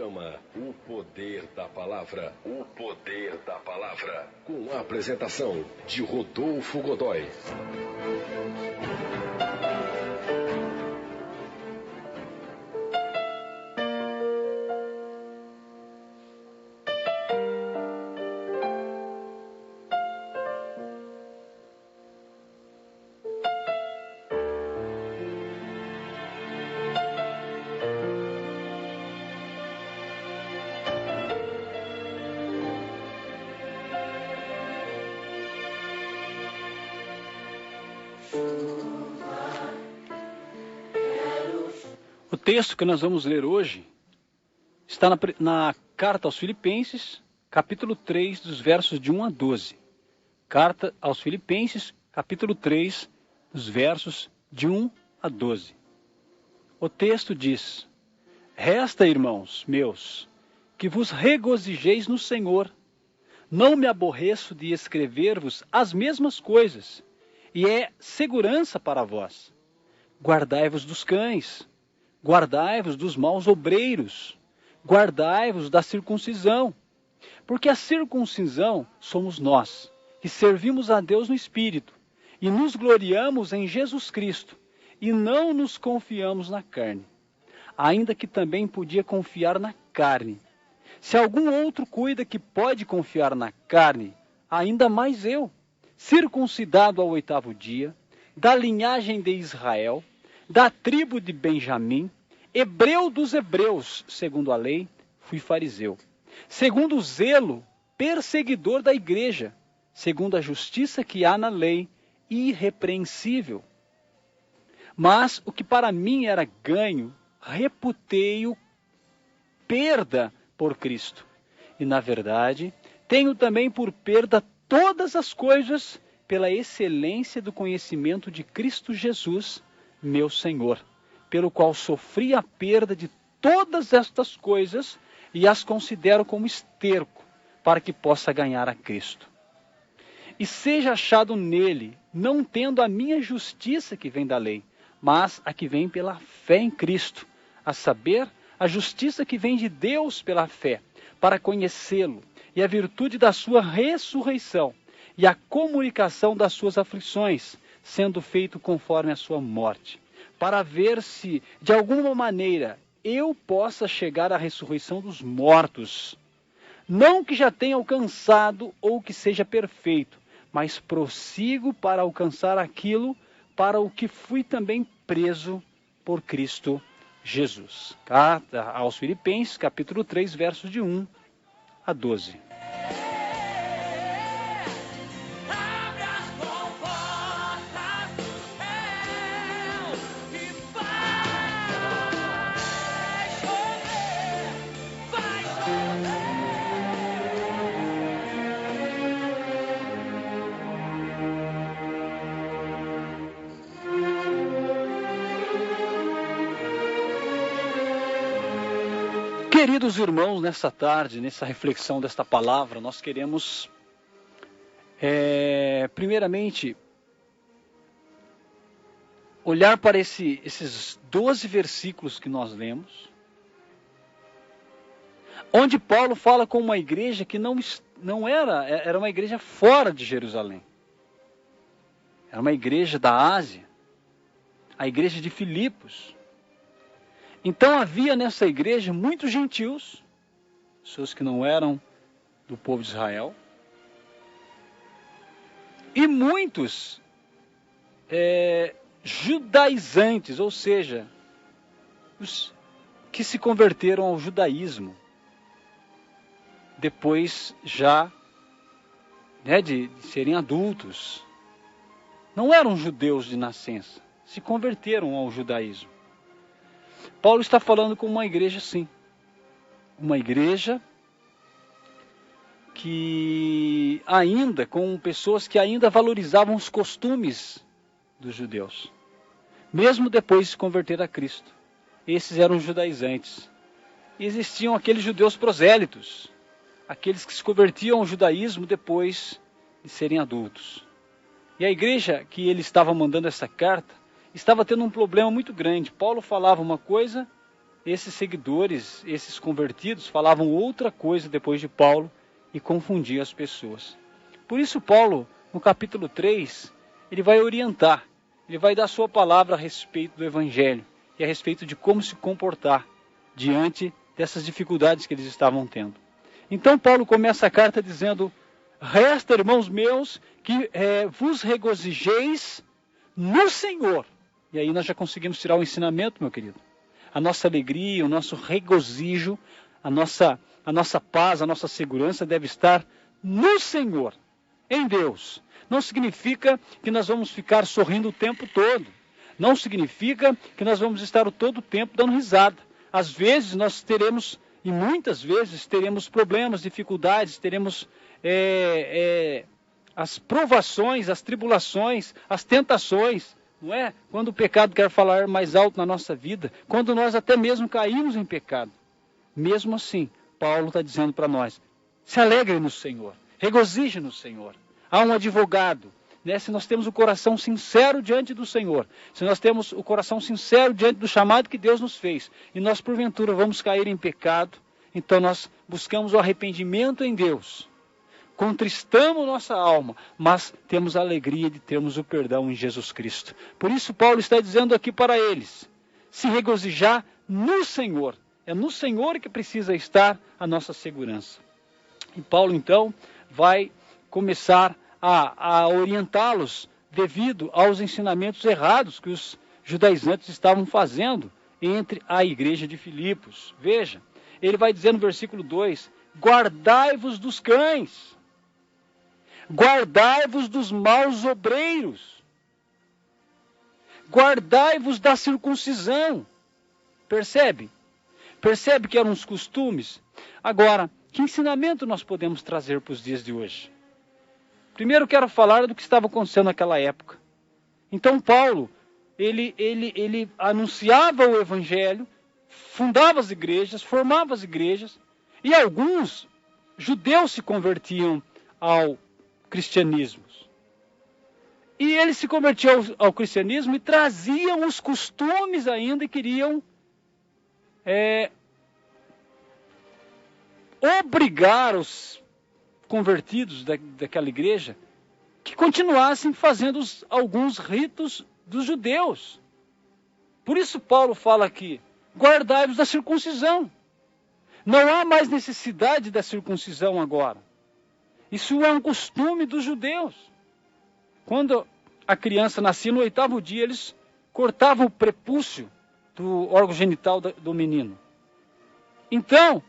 Programa O Poder da Palavra. O Poder da Palavra. Com a apresentação de Rodolfo Godoy. O texto que nós vamos ler hoje está na Carta aos Filipenses, capítulo 3, dos versos de 1 a 12. Carta aos Filipenses, capítulo 3, dos versos de 1 a 12. O texto diz: Resta, irmãos meus, que vos regozijeis no Senhor. Não me aborreço de escrever-vos as mesmas coisas, e é segurança para vós. Guardai-vos dos cães. Guardai-vos dos maus obreiros, guardai-vos da circuncisão, porque a circuncisão somos nós, que servimos a Deus no Espírito, e nos gloriamos em Jesus Cristo, e não nos confiamos na carne, ainda que também podia confiar na carne. Se algum outro cuida que pode confiar na carne, ainda mais eu, circuncidado ao 8º dia, da linhagem de Israel, da tribo de Benjamim, hebreu dos hebreus, segundo a lei, fui fariseu. Segundo o zelo, perseguidor da igreja, segundo a justiça que há na lei, irrepreensível. Mas o que para mim era ganho, reputei-o perda por Cristo. E na verdade, tenho também por perda todas as coisas pela excelência do conhecimento de Cristo Jesus, meu Senhor, pelo qual sofri a perda de todas estas coisas e as considero como esterco, para que possa ganhar a Cristo. E seja achado nele, não tendo a minha justiça que vem da lei, mas a que vem pela fé em Cristo, a saber, a justiça que vem de Deus pela fé, para conhecê-lo, e a virtude da sua ressurreição, e a comunicação das suas aflições, sendo feito conforme a sua morte, para ver se, de alguma maneira, eu possa chegar à ressurreição dos mortos. Não que já tenha alcançado ou que seja perfeito, mas prossigo para alcançar aquilo para o que fui também preso por Cristo Jesus. Carta aos Filipenses, capítulo 3, versos de 1 a 12. Queridos irmãos, nessa tarde, nessa reflexão desta palavra, nós queremos, primeiramente, olhar para esses 12 versículos que nós lemos, onde Paulo fala com uma igreja que era uma igreja fora de Jerusalém. Era uma igreja da Ásia, a igreja de Filipos. Então havia nessa igreja muitos gentios, pessoas que não eram do povo de Israel, e muitos judaizantes, ou seja, os que se converteram ao judaísmo, depois já de serem adultos. Não eram judeus de nascença, se converteram ao judaísmo. Paulo está falando com uma igreja assim, uma igreja que ainda, com pessoas que ainda valorizavam os costumes dos judeus, mesmo depois de se converter a Cristo. Esses eram os judaizantes. E existiam aqueles judeus prosélitos, aqueles que se convertiam ao judaísmo depois de serem adultos. E a igreja que ele estava mandando essa carta estava tendo um problema muito grande. Paulo falava uma coisa esses seguidores, esses convertidos, falavam outra coisa depois de Paulo e confundiam as pessoas. Por isso Paulo, no capítulo 3, ele vai orientar, ele vai dar sua palavra a respeito do Evangelho e a respeito de como se comportar diante dessas dificuldades que eles estavam tendo. Então Paulo começa a carta dizendo: resta, irmãos meus, que vos regozijeis no Senhor. E aí nós já conseguimos tirar o ensinamento, meu querido. A nossa alegria, o nosso regozijo, a nossa paz, a nossa segurança deve estar no Senhor, em Deus. Não significa que nós vamos ficar sorrindo o tempo todo. Não significa que nós vamos estar todo o tempo dando risada. Às vezes nós teremos, e muitas vezes teremos problemas, dificuldades, teremos as provações, as tribulações, as tentações, não é? Quando o pecado quer falar mais alto na nossa vida, quando nós até mesmo caímos em pecado. Mesmo assim, Paulo está dizendo para nós: se alegre no Senhor, regozije no Senhor. Há um advogado, né? Se nós temos o coração sincero diante do Senhor, se nós temos o coração sincero diante do chamado que Deus nos fez, e nós porventura vamos cair em pecado, então nós buscamos o arrependimento em Deus, contristamos nossa alma, mas temos a alegria de termos o perdão em Jesus Cristo. Por isso Paulo está dizendo aqui para eles: se regozijar no Senhor. É no Senhor que precisa estar a nossa segurança. E Paulo então vai começar a orientá-los devido aos ensinamentos errados que os judaizantes estavam fazendo entre a igreja de Filipos. Veja, ele vai dizer no versículo 2: guardai-vos dos cães, guardai-vos dos maus obreiros, guardai-vos da circuncisão. Percebe? Percebe que eram os costumes? Agora, que ensinamento nós podemos trazer para os dias de hoje? Primeiro quero falar do que estava acontecendo naquela época. Então Paulo, ele anunciava o Evangelho, fundava as igrejas, formava as igrejas, e alguns judeus se convertiam ao cristianismo. E eles se convertiam ao cristianismo e traziam os costumes ainda e queriam obrigar os convertidos daquela igreja que continuassem fazendo alguns ritos dos judeus. Por isso Paulo fala aqui: guardai-vos da circuncisão. Não há mais necessidade da circuncisão agora. Isso é um costume dos judeus. Quando a criança nascia no 8º dia, eles cortavam o prepúcio do órgão genital do menino. Então,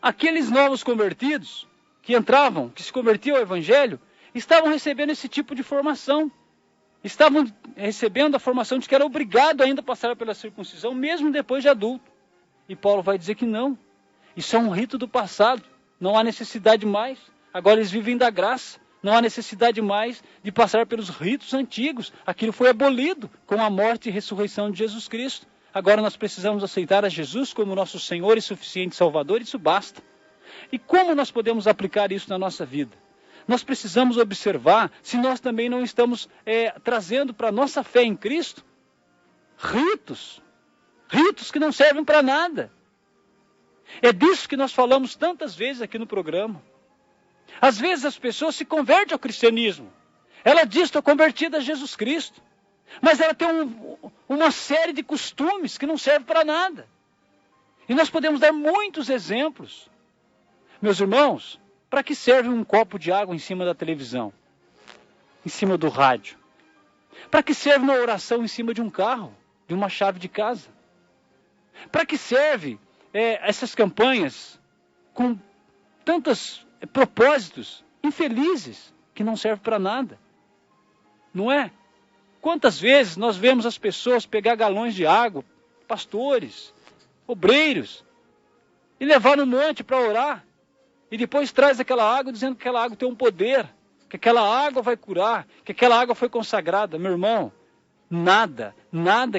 aqueles novos convertidos que entravam, que se convertiam ao Evangelho, estavam recebendo esse tipo de formação. Estavam recebendo a formação de que era obrigado ainda a passar pela circuncisão, mesmo depois de adulto. E Paulo vai dizer que não. Isso é um rito do passado. Não há necessidade mais. Agora eles vivem da graça. Não há necessidade mais de passar pelos ritos antigos. Aquilo foi abolido com a morte e ressurreição de Jesus Cristo. Agora nós precisamos aceitar a Jesus como nosso Senhor e suficiente Salvador. Isso basta. E como nós podemos aplicar isso na nossa vida? Nós precisamos observar se nós também não estamos trazendo para a nossa fé em Cristo ritos que não servem para nada. É disso que nós falamos tantas vezes aqui no programa. Às vezes as pessoas se convertem ao cristianismo. Ela diz: estou convertida a Jesus Cristo. Mas ela tem uma série de costumes que não servem para nada. E nós podemos dar muitos exemplos. Meus irmãos, para que serve um copo de água em cima da televisão? Em cima do rádio? Para que serve uma oração em cima de um carro? De uma chave de casa? Para que serve essas campanhas com tantos propósitos infelizes que não servem para nada? Não é? Quantas vezes nós vemos as pessoas pegar galões de água, pastores, obreiros, e levar no monte para orar, e depois traz aquela água dizendo que aquela água tem um poder, que aquela água vai curar, que aquela água foi consagrada. Meu irmão, nada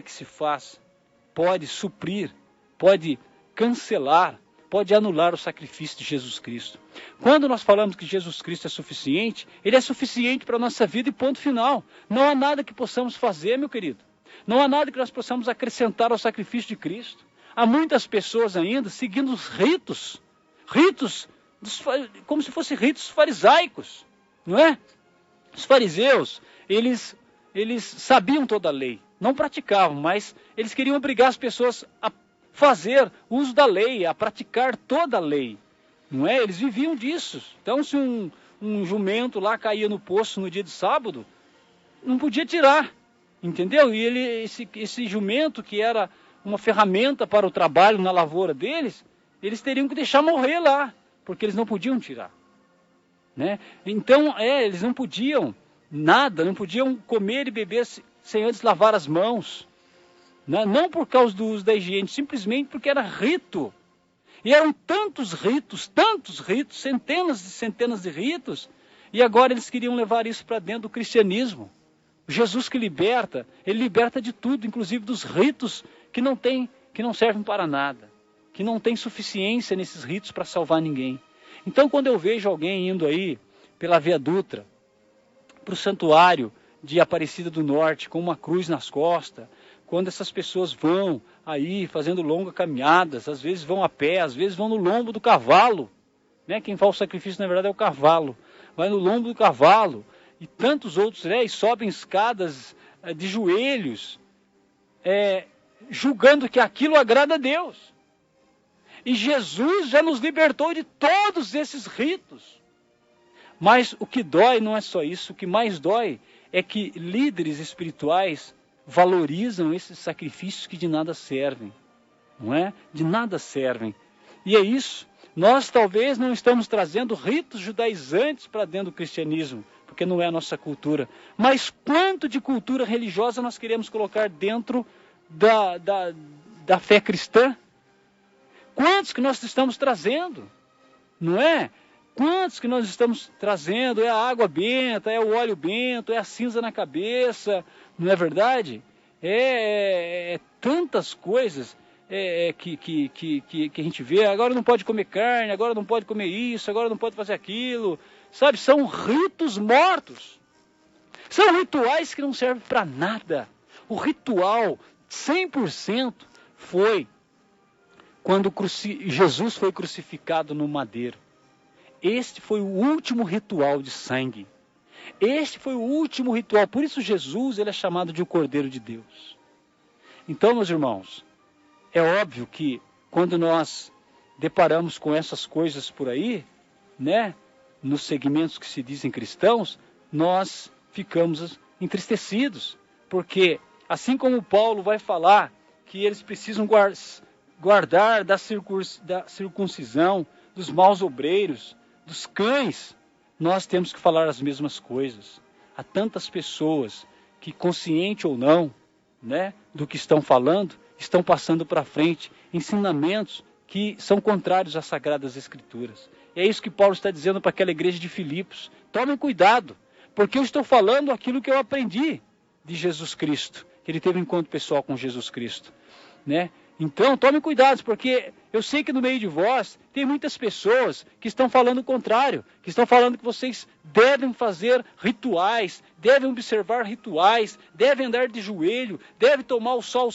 que se faz pode suprir, pode cancelar, pode anular o sacrifício de Jesus Cristo. Quando nós falamos que Jesus Cristo é suficiente, Ele é suficiente para a nossa vida e ponto final. Não há nada que possamos fazer, meu querido. Não há nada que nós possamos acrescentar ao sacrifício de Cristo. há muitas pessoas ainda seguindo os ritos, como se fossem ritos farisaicos, não é? Os fariseus, eles sabiam toda a lei, não praticavam, mas eles queriam obrigar as pessoas a fazer uso da lei, a praticar toda a lei, não é? Eles viviam disso. Então, se um jumento lá caía no poço no dia de sábado, não podia tirar, entendeu? E esse jumento, que era uma ferramenta para o trabalho na lavoura deles, eles teriam que deixar morrer lá, porque eles não podiam tirar, né? Então, eles não podiam nada, não podiam comer e beber sem antes lavar as mãos, né? Não por causa do uso da higiene, simplesmente porque era rito. E eram tantos ritos, centenas e centenas de ritos, e agora eles queriam levar isso para dentro do cristianismo. Jesus que liberta, ele liberta de tudo, inclusive dos ritos que não servem para nada, que não tem suficiência nesses ritos para salvar ninguém. Então, quando eu vejo alguém indo aí pela Via Dutra, para o santuário de Aparecida do Norte, com uma cruz nas costas, quando essas pessoas vão aí fazendo longas caminhadas, às vezes vão a pé, às vezes vão no lombo do cavalo, né? Quem faz o sacrifício, na verdade, é o cavalo. Vai no lombo do cavalo, e tantos outros, né? E sobem escadas de joelhos, julgando que aquilo agrada a Deus. E Jesus já nos libertou de todos esses ritos. Mas o que dói não é só isso, o que mais dói é que líderes espirituais valorizam esses sacrifícios que de nada servem, não é? De nada servem. E é isso. Nós talvez não estamos trazendo ritos judaizantes para dentro do cristianismo, porque não é a nossa cultura. Mas quanto de cultura religiosa nós queremos colocar dentro da fé cristã? Quantos que nós estamos trazendo? Não é? Quantos que nós estamos trazendo? É a água benta, é o óleo bento, é a cinza na cabeça, não é verdade? Tantas coisas que a gente vê. Agora não pode comer carne, agora não pode comer isso, agora não pode fazer aquilo. Sabe, são ritos mortos. São rituais que não servem para nada. O ritual 100% foi quando Jesus foi crucificado no madeiro. Este foi o último ritual de sangue. Este foi o último ritual. Por isso Jesus, ele é chamado de o Cordeiro de Deus. Então, meus irmãos, é óbvio que quando nós deparamos com essas coisas por aí, né, nos segmentos que se dizem cristãos, nós ficamos entristecidos. Porque, assim como Paulo vai falar que eles precisam guardar da circuncisão, dos maus obreiros, dos cães, nós temos que falar as mesmas coisas. Há tantas pessoas que, consciente ou não, né, do que estão falando, estão passando para frente ensinamentos que são contrários às Sagradas Escrituras. E é isso que Paulo está dizendo para aquela igreja de Filipos. Tomem cuidado, porque eu estou falando aquilo que eu aprendi de Jesus Cristo, que ele teve um encontro pessoal com Jesus Cristo, né? Então, tomem cuidado, porque eu sei que no meio de vós tem muitas pessoas que estão falando o contrário, que estão falando que vocês devem fazer rituais, devem observar rituais, devem andar de joelho, devem tomar o sal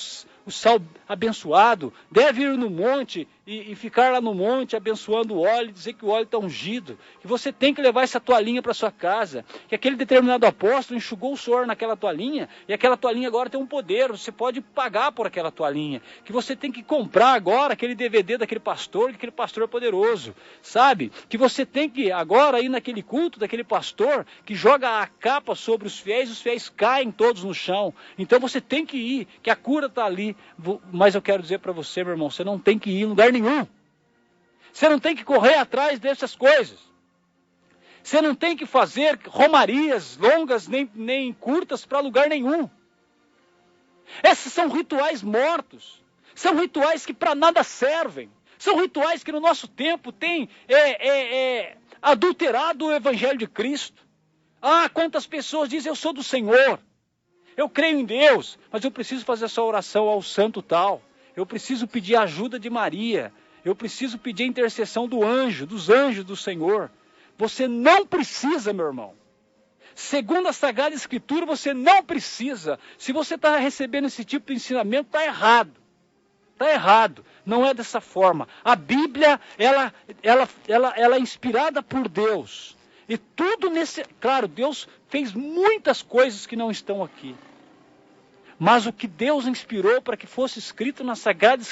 abençoado, devem ir no monte e ficar lá no monte abençoando o óleo, dizer que o óleo está ungido, que você tem que levar essa toalhinha para sua casa, que aquele determinado apóstolo enxugou o suor naquela toalhinha, e aquela toalhinha agora tem um poder, você pode pagar por aquela toalhinha, que você tem que comprar agora aquele DVD daquele pastor, que aquele pastor é poderoso, sabe? Que você tem que agora ir naquele culto daquele pastor que joga a capa sobre os fiéis caem todos no chão, então você tem que ir, que a cura está ali. Mas eu quero dizer para você, meu irmão, você não tem que ir em lugar nenhum. Você não tem que correr atrás dessas coisas. Você não tem que fazer romarias longas nem curtas para lugar nenhum. Esses são rituais mortos. São rituais que para nada servem. São rituais que no nosso tempo têm adulterado o Evangelho de Cristo. Ah, quantas pessoas dizem, eu sou do Senhor. Eu creio em Deus, mas eu preciso fazer essa oração ao santo tal. Eu preciso pedir a ajuda de Maria. Eu preciso pedir a intercessão dos anjos do Senhor. Você não precisa, meu irmão. Segundo a Sagrada Escritura, você não precisa. Se você está recebendo esse tipo de ensinamento, está errado. Está errado, não é dessa forma. A Bíblia, ela é inspirada por Deus. E tudo nesse... Claro, Deus fez muitas coisas que não estão aqui. Mas o que Deus inspirou para que fosse escrito na Sagrada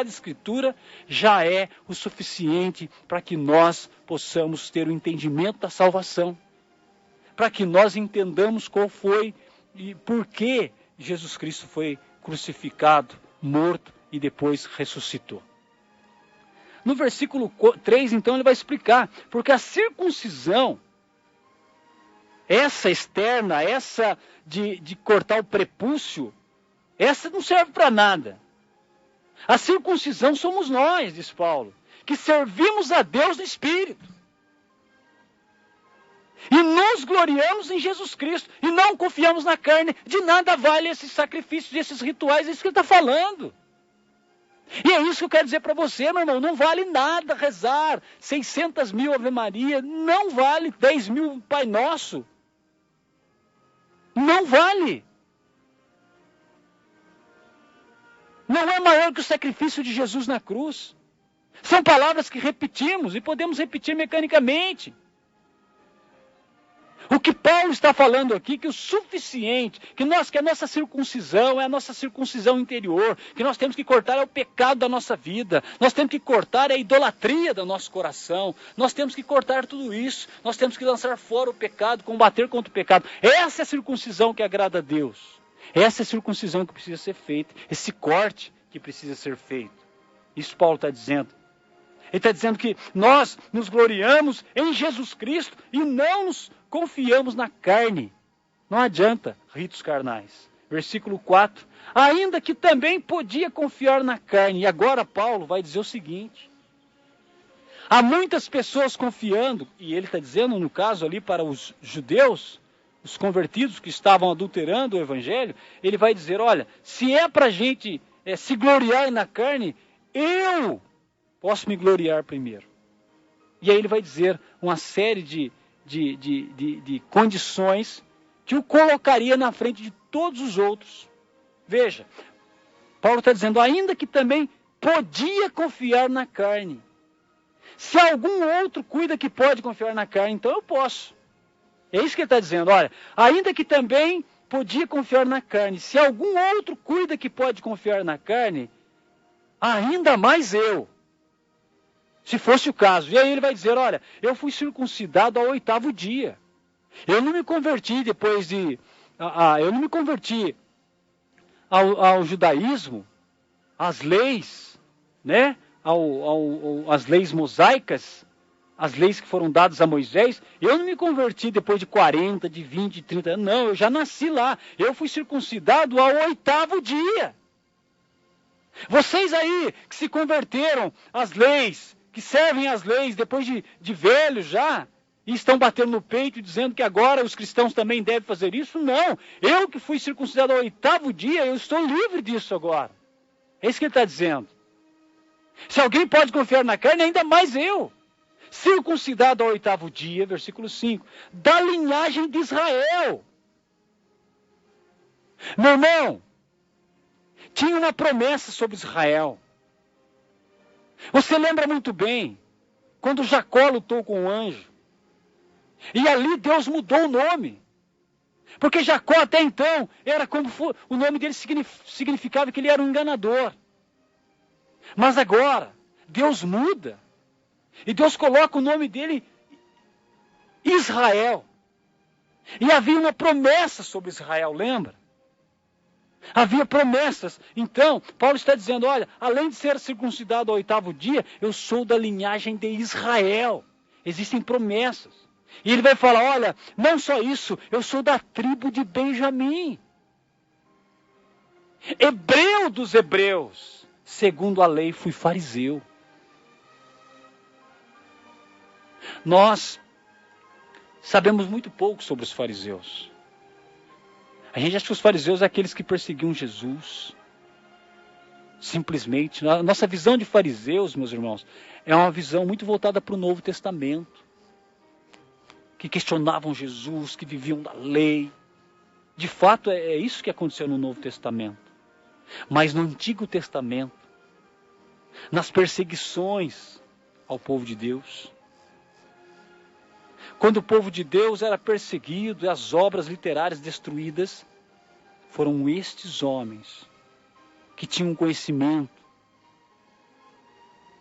Escritura já é o suficiente para que nós possamos ter o entendimento da salvação. Para que nós entendamos qual foi e por que Jesus Cristo foi crucificado, morto e depois ressuscitou. No versículo 3, então, ele vai explicar, porque a circuncisão, essa externa, essa de cortar o prepúcio, essa não serve para nada. A circuncisão somos nós, diz Paulo, que servimos a Deus no Espírito. E nos gloriamos em Jesus Cristo. E não confiamos na carne. De nada vale esses sacrifícios, esses rituais. É isso que ele está falando. E é isso que eu quero dizer para você, meu irmão. Não vale nada rezar 600 mil Ave Maria. Não vale 10 mil Pai Nosso. Não vale. Não é maior que o sacrifício de Jesus na cruz. São palavras que repetimos e podemos repetir mecanicamente. O que Paulo está falando aqui, que o suficiente, que a nossa circuncisão é a nossa circuncisão interior, que nós temos que cortar é o pecado da nossa vida, nós temos que cortar é a idolatria do nosso coração, nós temos que cortar tudo isso, nós temos que lançar fora o pecado, combater contra o pecado. Essa é a circuncisão que agrada a Deus. Essa é a circuncisão que precisa ser feita, esse corte que precisa ser feito. Isso Paulo está dizendo. Ele está dizendo que nós nos gloriamos em Jesus Cristo e não nos confiamos na carne. Não adianta ritos carnais. Versículo 4. Ainda que também podia confiar na carne. E agora Paulo vai dizer o seguinte. Há muitas pessoas confiando, e ele está dizendo no caso ali para os judeus, os convertidos que estavam adulterando o evangelho, ele vai dizer, olha, se é para a gente se gloriar na carne, eu posso me gloriar primeiro. E aí ele vai dizer uma série de condições que o colocaria na frente de todos os outros. Veja, Paulo está dizendo, ainda que também podia confiar na carne. Se algum outro cuida que pode confiar na carne, então eu posso. É isso que ele está dizendo, olha, ainda que também podia confiar na carne. Se algum outro cuida que pode confiar na carne, ainda mais eu. Se fosse o caso. E aí ele vai dizer, olha, eu fui circuncidado ao 8º dia. Eu não me converti depois de... eu não me converti ao judaísmo, às leis, né? Às leis mosaicas, as leis que foram dadas a Moisés. Eu não me converti depois de 40, de 20, de 30 anos. Não, eu já nasci lá. Eu fui circuncidado ao 8º dia. Vocês aí que se converteram às leis, que servem às leis depois de velhos já, e estão batendo no peito e dizendo que agora os cristãos também devem fazer isso, não. Eu que fui circuncidado ao 8º dia, eu estou livre disso agora. É isso que ele está dizendo. Se alguém pode confiar na carne, ainda mais eu. Circuncidado ao 8º dia, versículo 5, da linhagem de Israel. Meu irmão, tinha uma promessa sobre Israel. Você lembra muito bem, quando Jacó lutou com o anjo, e ali Deus mudou o nome. Porque Jacó até então, era como o nome dele significava que ele era um enganador. Mas agora, Deus muda. E Deus coloca o nome dele Israel. E havia uma promessa sobre Israel, lembra? Havia promessas. Então, Paulo está dizendo, olha, além de ser circuncidado ao 8º dia, eu sou da linhagem de Israel. Existem promessas. E ele vai falar, olha, não só isso, eu sou da tribo de Benjamim. Hebreu dos hebreus. Segundo a lei, fui fariseu. Nós sabemos muito pouco sobre os fariseus. A gente acha que os fariseus são aqueles que perseguiam Jesus. Simplesmente. A nossa visão de fariseus, meus irmãos, é uma visão muito voltada para o Novo Testamento. Que questionavam Jesus, que viviam da lei. De fato, é isso que aconteceu no Novo Testamento. Mas no Antigo Testamento, nas perseguições ao povo de Deus, quando o povo de Deus era perseguido e as obras literárias destruídas, foram estes homens que tinham conhecimento,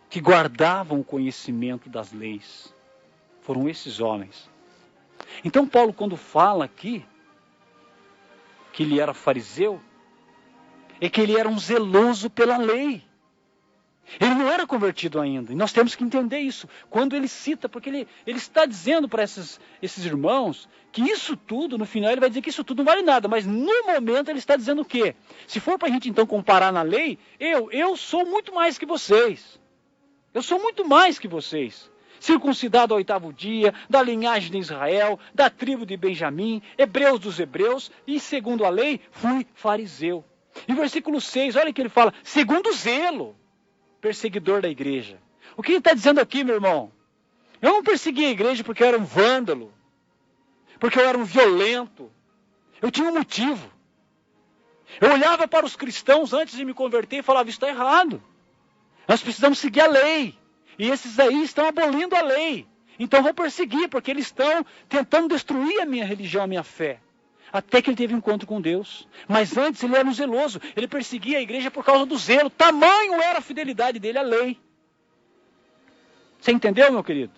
que guardavam o conhecimento das leis. Foram esses homens. Então Paulo, quando fala aqui que ele era fariseu, é que ele era um zeloso pela lei. Ele não era convertido ainda. E nós temos que entender isso. Quando ele cita, porque ele está dizendo para esses irmãos que isso tudo, no final ele vai dizer que isso tudo não vale nada. Mas no momento ele está dizendo o quê? Se for para a gente então comparar na lei, eu sou muito mais que vocês. Eu sou muito mais que vocês. Circuncidado ao 8º dia, da linhagem de Israel, da tribo de Benjamim, hebreus dos hebreus, e segundo a lei, fui fariseu. E versículo 6, olha que ele fala, segundo zelo, perseguidor da igreja. O que ele está dizendo aqui, meu irmão? Eu não persegui a igreja porque eu era um vândalo, porque eu era um violento. Eu tinha um motivo. Eu olhava para os cristãos antes de me converter e falava, isso está errado. Nós precisamos seguir a lei. E esses aí estão abolindo a lei. Então eu vou perseguir, porque eles estão tentando destruir a minha religião, a minha fé. Até que ele teve encontro com Deus. Mas antes ele era um zeloso. Ele perseguia a igreja por causa do zelo. Tamanho era a fidelidade dele à lei. Você entendeu, meu querido?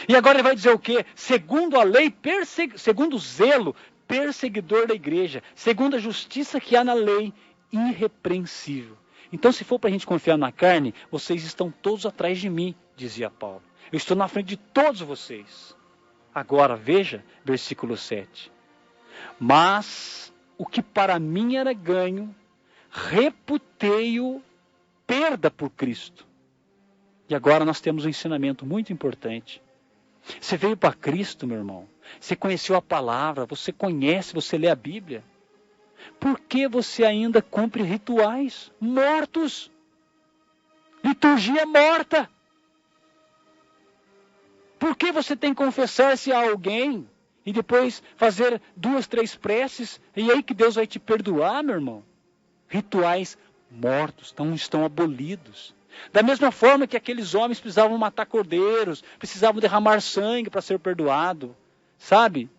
E agora ele vai dizer o quê? Segundo a lei, segundo o zelo, perseguidor da igreja. Segundo a justiça que há na lei, irrepreensível. Então, se for para a gente confiar na carne, vocês estão todos atrás de mim, dizia Paulo. Eu estou na frente de todos vocês. Agora, veja, versículo 7. Mas o que para mim era ganho, reputei-o perda por Cristo. E agora nós temos um ensinamento muito importante. Você veio para Cristo, meu irmão. Você conheceu a palavra, você conhece, você lê a Bíblia. Por que você ainda cumpre rituais mortos? Liturgia morta. Por que você tem que confessar-se a alguém e depois fazer 2, 3 preces e aí que Deus vai te perdoar, meu irmão? Rituais mortos, estão abolidos. Da mesma forma que aqueles homens precisavam matar cordeiros, precisavam derramar sangue para ser perdoado, sabe?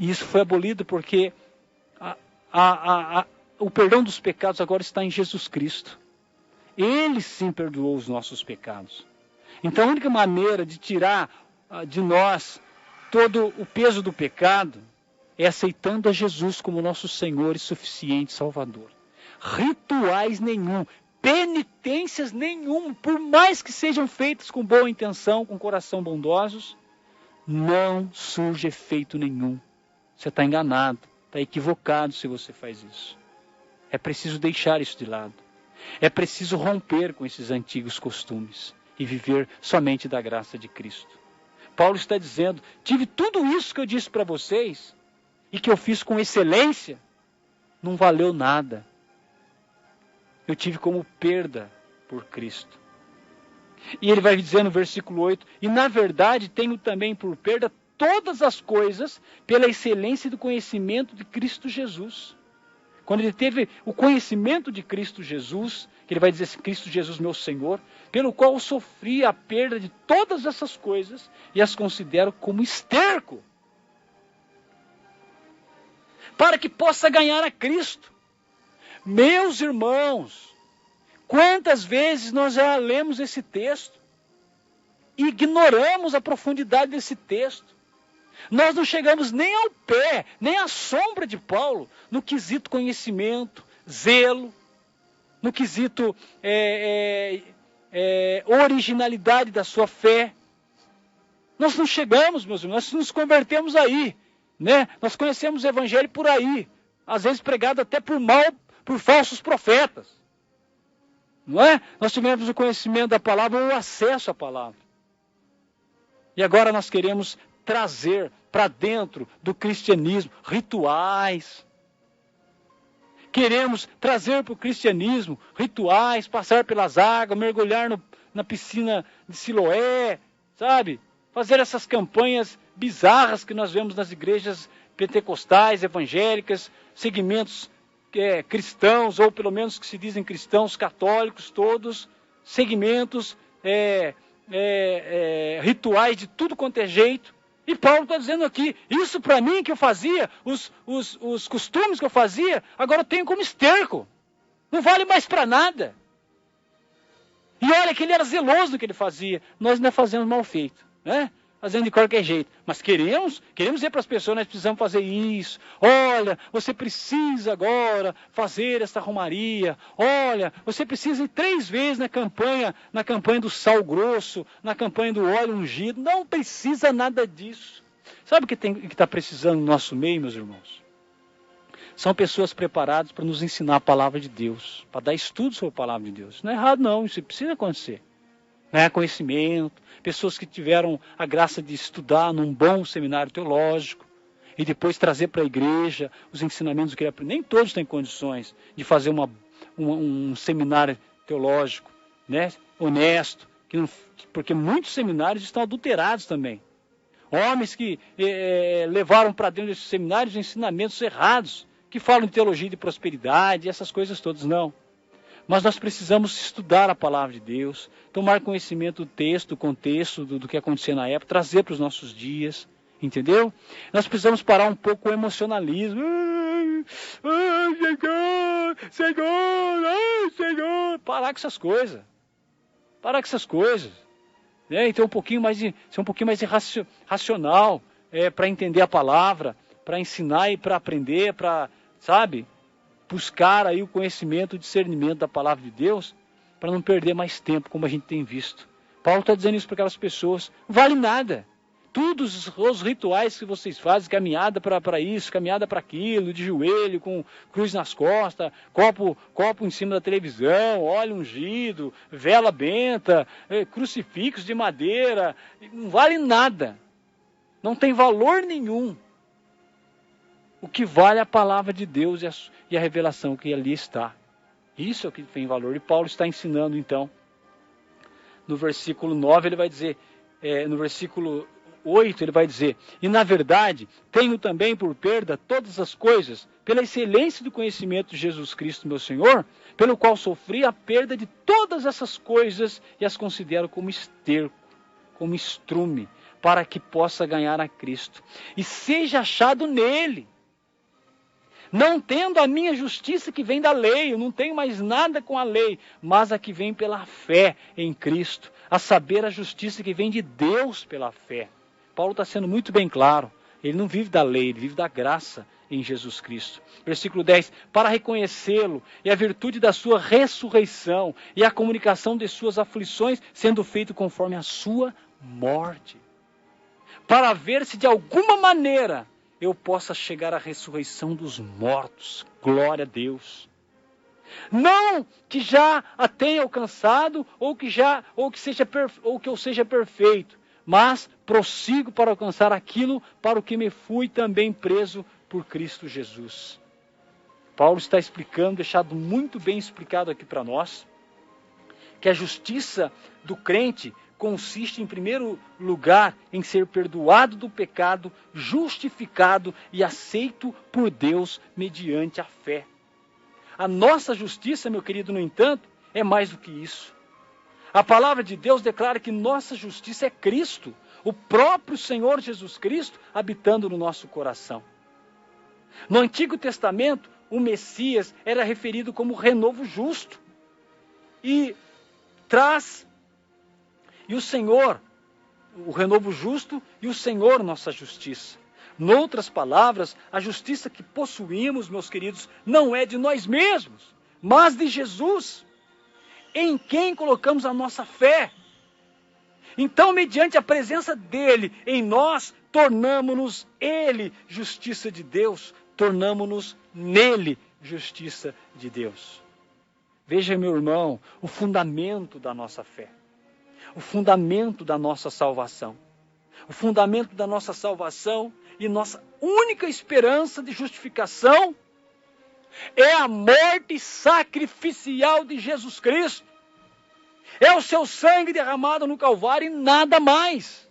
E isso foi abolido porque o perdão dos pecados agora está em Jesus Cristo. Ele sim perdoou os nossos pecados. Então a única maneira de tirar de nós todo o peso do pecado é aceitando a Jesus como nosso Senhor e suficiente Salvador. Rituais nenhum, penitências nenhum, por mais que sejam feitas com boa intenção, com coração bondosos, não surge efeito nenhum. Você está enganado, está equivocado se você faz isso. É preciso deixar isso de lado. É preciso romper com esses antigos costumes e viver somente da graça de Cristo. Paulo está dizendo, tive tudo isso que eu disse para vocês e que eu fiz com excelência, não valeu nada. Eu tive como perda por Cristo. E ele vai dizer no versículo 8, e na verdade tenho também por perda todas as coisas pela excelência do conhecimento de Cristo Jesus. Quando ele teve o conhecimento de Cristo Jesus, que ele vai dizer assim, Cristo Jesus meu Senhor, pelo qual eu sofri a perda de todas essas coisas e as considero como esterco, para que possa ganhar a Cristo. Meus irmãos, quantas vezes nós já lemos esse texto e ignoramos a profundidade desse texto. Nós não chegamos nem ao pé, nem à sombra de Paulo, no quesito conhecimento, zelo, no quesito originalidade da sua fé. Nós não chegamos, meus irmãos, nós nos convertemos aí, né? Nós conhecemos o evangelho por aí, às vezes pregado até por falsos profetas, não é? Nós tivemos o conhecimento da palavra, o acesso à palavra. E agora nós queremos trazer para dentro do cristianismo rituais. Queremos trazer para o cristianismo rituais, passar pelas águas, mergulhar na piscina de Siloé, sabe? Fazer essas campanhas bizarras que nós vemos nas igrejas pentecostais, evangélicas, segmentos cristãos, ou pelo menos que se dizem cristãos, católicos, todos, segmentos, rituais de tudo quanto é jeito. E Paulo está dizendo aqui, isso para mim que eu fazia, os costumes que eu fazia, agora eu tenho como esterco. Não vale mais para nada. E olha que ele era zeloso do que ele fazia. Nós ainda fazemos mal feito, né? Fazendo de qualquer jeito. Mas queremos dizer para as pessoas, nós precisamos fazer isso. Olha, você precisa agora fazer esta romaria. Olha, você precisa ir 3 vezes na campanha do sal grosso, na campanha do óleo ungido. Não precisa nada disso. Sabe o que está precisando no nosso meio, meus irmãos? São pessoas preparadas para nos ensinar a palavra de Deus, para dar estudo sobre a palavra de Deus. Não é errado não, isso precisa acontecer. Ganhar conhecimento, pessoas que tiveram a graça de estudar num bom seminário teológico e depois trazer para a igreja os ensinamentos que ele aprendeu. Nem todos têm condições de fazer um seminário teológico, né, honesto, porque muitos seminários estão adulterados também. Homens que levaram para dentro desses seminários ensinamentos errados, que falam de teologia de prosperidade, essas coisas todas, não. Mas nós precisamos estudar a palavra de Deus, tomar conhecimento do texto, do contexto, do que acontecia na época, trazer para os nossos dias, entendeu? Nós precisamos parar um pouco o emocionalismo. Senhor, parar com essas coisas. Parar com essas coisas. Né? E ter ser um pouquinho mais racional, para entender a palavra, para ensinar e para aprender, para, sabe, buscar aí o conhecimento, o discernimento da palavra de Deus, para não perder mais tempo, como a gente tem visto. Paulo está dizendo isso para aquelas pessoas. Não vale nada. Todos os rituais que vocês fazem, caminhada para isso, caminhada para aquilo, de joelho, com cruz nas costas, copo em cima da televisão, óleo ungido, vela benta, crucifixos de madeira, não vale nada. Não tem valor nenhum. O que vale é a palavra de Deus e a revelação que ali está. Isso é o que tem valor. E Paulo está ensinando, então. No versículo 9, ele vai dizer, no versículo 8, ele vai dizer, e na verdade, tenho também por perda todas as coisas, pela excelência do conhecimento de Jesus Cristo, meu Senhor, pelo qual sofri a perda de todas essas coisas e as considero como esterco, como estrume, para que possa ganhar a Cristo. E seja achado nele, não tendo a minha justiça que vem da lei, eu não tenho mais nada com a lei, mas a que vem pela fé em Cristo, a saber a justiça que vem de Deus pela fé. Paulo está sendo muito bem claro, ele não vive da lei, ele vive da graça em Jesus Cristo. Versículo 10, para reconhecê-lo e a virtude da sua ressurreição e a comunicação de suas aflições, sendo feito conforme a sua morte, para ver se de alguma maneira eu possa chegar à ressurreição dos mortos. Glória a Deus. Não que já a tenha alcançado, ou que eu seja perfeito, mas prossigo para alcançar aquilo para o que me fui também preso por Cristo Jesus. Paulo está explicando, deixado muito bem explicado aqui para nós, que a justiça do crente consiste, em primeiro lugar, em ser perdoado do pecado, justificado e aceito por Deus mediante a fé. A nossa justiça, meu querido, no entanto, é mais do que isso. A palavra de Deus declara que nossa justiça é Cristo, o próprio Senhor Jesus Cristo, habitando no nosso coração. No Antigo Testamento, o Messias era referido como renovo justo. E o Senhor, o renovo justo, e o Senhor, nossa justiça. Noutras palavras, a justiça que possuímos, meus queridos, não é de nós mesmos, mas de Jesus, em quem colocamos a nossa fé. Então, mediante a presença dele em nós, tornamo-nos ele justiça de Deus, tornamo-nos nele justiça de Deus. Veja, meu irmão, o fundamento da nossa fé. O fundamento da nossa salvação. O fundamento da nossa salvação e nossa única esperança de justificação é a morte sacrificial de Jesus Cristo. É o seu sangue derramado no Calvário e nada mais.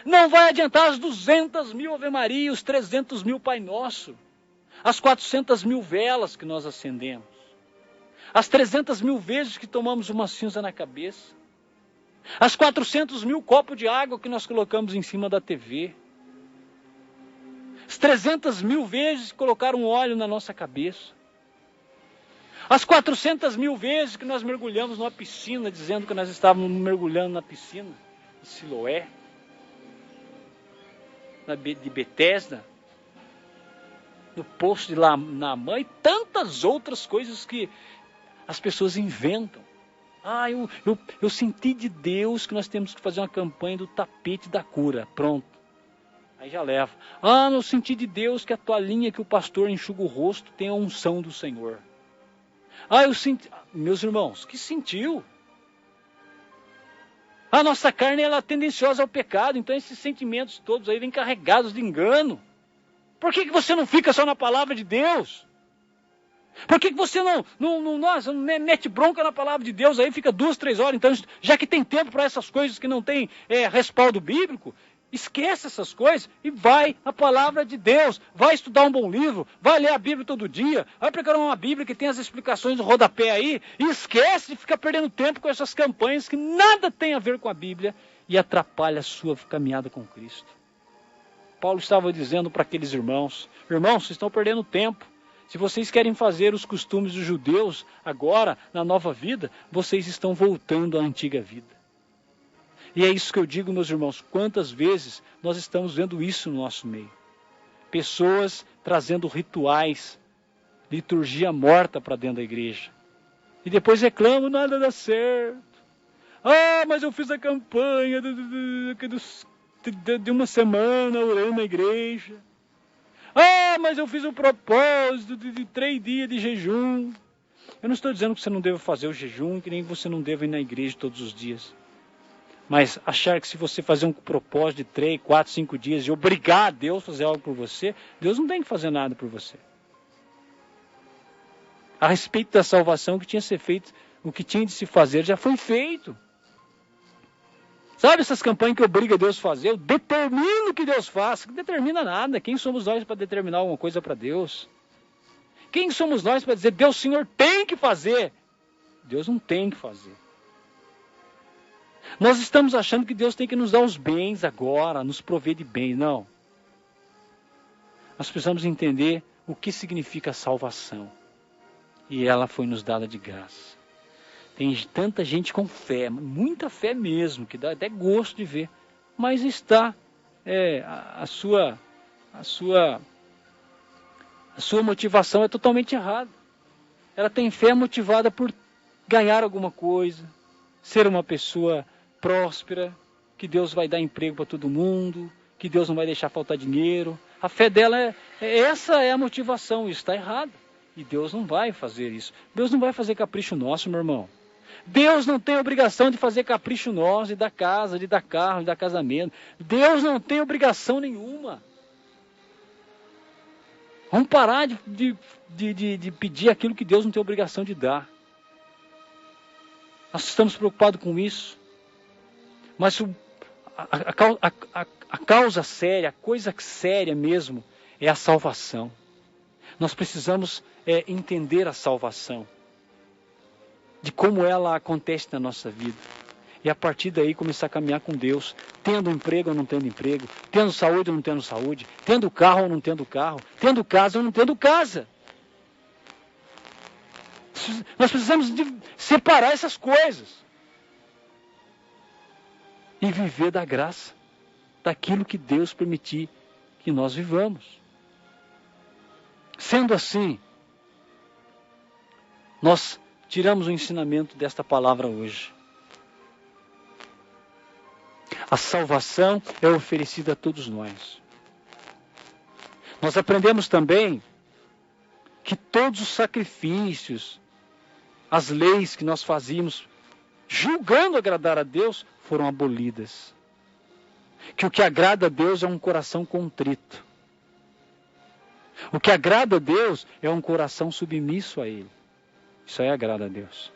Não vai adiantar as 200.000 Ave Maria, os 300.000 Pai Nosso. as 400.000 velas que nós acendemos, as 300.000 vezes que tomamos uma cinza na cabeça, as 400.000 copos de água que nós colocamos em cima da TV, as 300.000 vezes que colocaram óleo na nossa cabeça, as 400.000 vezes que nós mergulhamos numa piscina, dizendo que nós estávamos mergulhando na piscina de Siloé, de Betesda, no poço de Naamã e tantas outras coisas que as pessoas inventam. Eu senti de Deus que nós temos que fazer uma campanha do tapete da cura. Pronto. Aí já leva. Eu senti de Deus que a toalhinha que o pastor enxuga o rosto tem a unção do Senhor. Eu senti. Meus irmãos, que sentiu? A nossa carne ela é tendenciosa ao pecado, então esses sentimentos todos aí vêm carregados de engano. Por que você não fica só na palavra de Deus? Por que você não mete bronca na palavra de Deus aí, fica 2, 3 horas? Então, já que tem tempo para essas coisas que não tem respaldo bíblico, esquece essas coisas e vai na palavra de Deus. Vai estudar um bom livro, vai ler a Bíblia todo dia, vai pregar uma Bíblia que tem as explicações do rodapé aí, e esquece de ficar perdendo tempo com essas campanhas que nada tem a ver com a Bíblia e atrapalha a sua caminhada com Cristo. Paulo estava dizendo para aqueles irmãos, vocês estão perdendo tempo. Se vocês querem fazer os costumes dos judeus agora, na nova vida, vocês estão voltando à antiga vida. E é isso que eu digo, meus irmãos, quantas vezes nós estamos vendo isso no nosso meio. Pessoas trazendo rituais, liturgia morta para dentro da igreja. E depois reclamam, nada dá certo. Mas eu fiz a campanha de uma semana orando na igreja. Mas eu fiz o propósito de 3 dias de jejum. Eu não estou dizendo que você não deva fazer o jejum, que nem você não deva ir na igreja todos os dias. Mas achar que se você fazer um propósito de 3, 4, 5 dias e obrigar a Deus a fazer algo por você, Deus não tem que fazer nada por você. A respeito da salvação, que tinha que ser feito, o que tinha de se fazer já foi feito. Sabe essas campanhas que obriga Deus a fazer? Eu determino que Deus faça. Não determina nada. Quem somos nós para determinar alguma coisa para Deus? Quem somos nós para dizer, Deus, Senhor, tem que fazer? Deus não tem que fazer. Nós estamos achando que Deus tem que nos dar os bens agora, nos prover de bens. Não. Nós precisamos entender o que significa salvação. E ela foi nos dada de graça. Tem tanta gente com fé, muita fé mesmo, que dá até gosto de ver. Mas está a sua motivação é totalmente errada. Ela tem fé motivada por ganhar alguma coisa, ser uma pessoa próspera, que Deus vai dar emprego para todo mundo, que Deus não vai deixar faltar dinheiro. A fé dela essa é a motivação, isso está errado. E Deus não vai fazer isso. Deus não vai fazer capricho nosso, meu irmão. Deus não tem obrigação de fazer capricho nosso, de dar casa, de dar carro, de dar casamento. Deus não tem obrigação nenhuma. Vamos parar de pedir aquilo que Deus não tem obrigação de dar. Nós estamos preocupados com isso. Mas a causa séria, a coisa séria mesmo, é a salvação. Nós precisamos entender a salvação, de como ela acontece na nossa vida. E a partir daí começar a caminhar com Deus, tendo emprego ou não tendo emprego, tendo saúde ou não tendo saúde, tendo carro ou não tendo carro, tendo casa ou não tendo casa. Nós precisamos separar essas coisas e viver da graça, daquilo que Deus permitir que nós vivamos. Sendo assim, nós tiramos o ensinamento desta palavra hoje. A salvação é oferecida a todos nós. Nós aprendemos também que todos os sacrifícios, as leis que nós fazíamos, julgando agradar a Deus, foram abolidas. Que o que agrada a Deus é um coração contrito. O que agrada a Deus é um coração submisso a Ele. Isso aí agrada a Deus.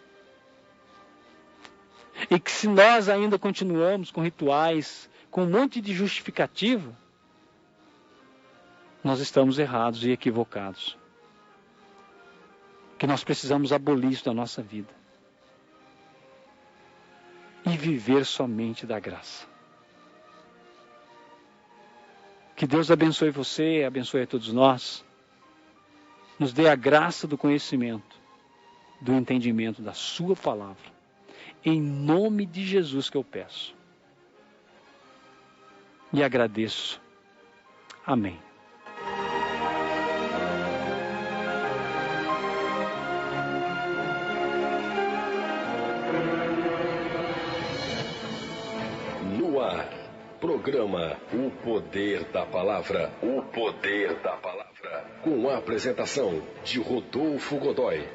E que se nós ainda continuamos com rituais, com um monte de justificativa, nós estamos errados e equivocados. que nós precisamos abolir isso da nossa vida e viver somente da graça. Que Deus abençoe você, abençoe a todos nós, nos dê a graça do conhecimento, do entendimento da sua palavra. Em nome de Jesus que eu peço. E agradeço. Amém. No ar, programa O Poder da Palavra. O Poder da Palavra. Com a apresentação de Rodolfo Godoy.